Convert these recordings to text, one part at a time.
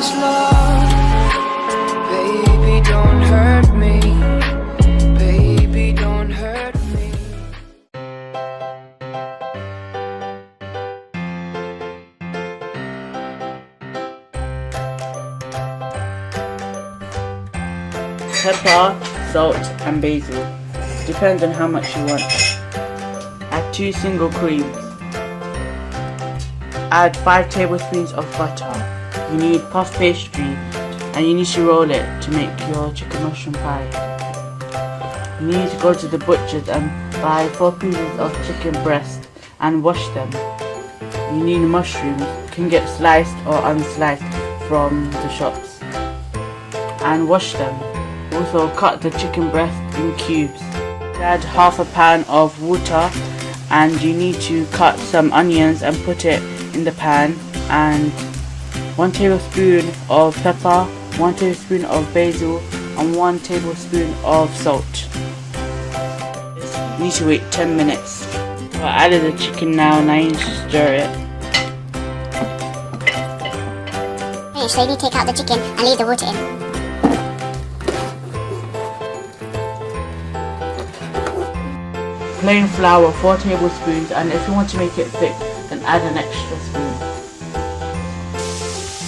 much love. Baby, don't hurt me. Baby, don't hurt me. Pepper, salt and basil. Depends on how much you want. Add 2 single creams. Add 5 tablespoons of butter. You need puff pastry and you need to roll it to make your chicken mushroom pie. You need to go to the butcher's and buy 4 pieces of chicken breast and wash them. You need mushrooms. You can get sliced or unsliced from the shops. And wash them. Also cut the chicken breast in cubes. Add half a pan of water and you need to cut some onions and put it in the pan, and 1 tablespoon of pepper, 1 tablespoon of basil and 1 tablespoon of salt. You need to wait 10 minutes. I added the chicken now and I need to stir it. Slowly take out the chicken and leave the water in. Plain flour 4 tablespoons, and if you want to make it thick then add an extra spoon.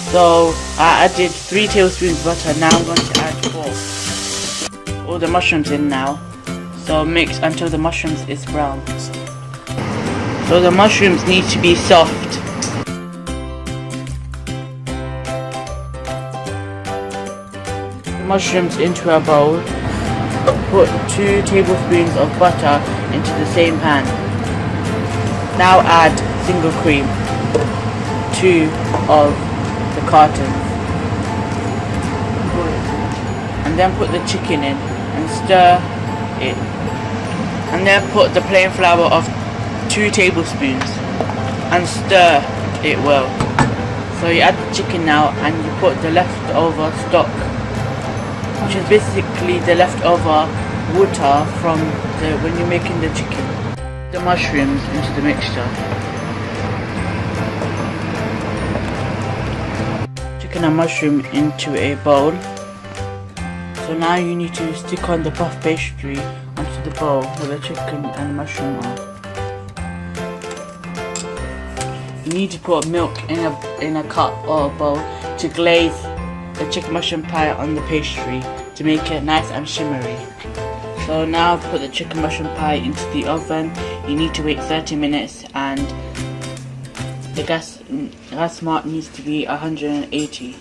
So I added 3 tablespoons butter. Now I'm going to add 4. All the mushrooms in now. So mix until the mushrooms is brown. So the mushrooms need to be soft. The mushrooms into a bowl. Put 2 tablespoons of butter into the same pan. Now add single cream, 2 of the cartons, and then put the chicken in and stir it, and then put the plain flour of 2 tablespoons and stir it well. So you add the chicken now and you put the leftover stock, which is basically the leftover water from when you're making the chicken. The mushrooms into the mixture. Chicken and mushroom into a bowl. So now you need to stick on the puff pastry onto the bowl where the chicken and mushroom are. You need to put milk in a cup or a bowl to glaze the chicken mushroom pie on the pastry to make it nice and shimmery. So now put the chicken mushroom pie into the oven. You need to wait 30 minutes and the gas mark needs to be 180.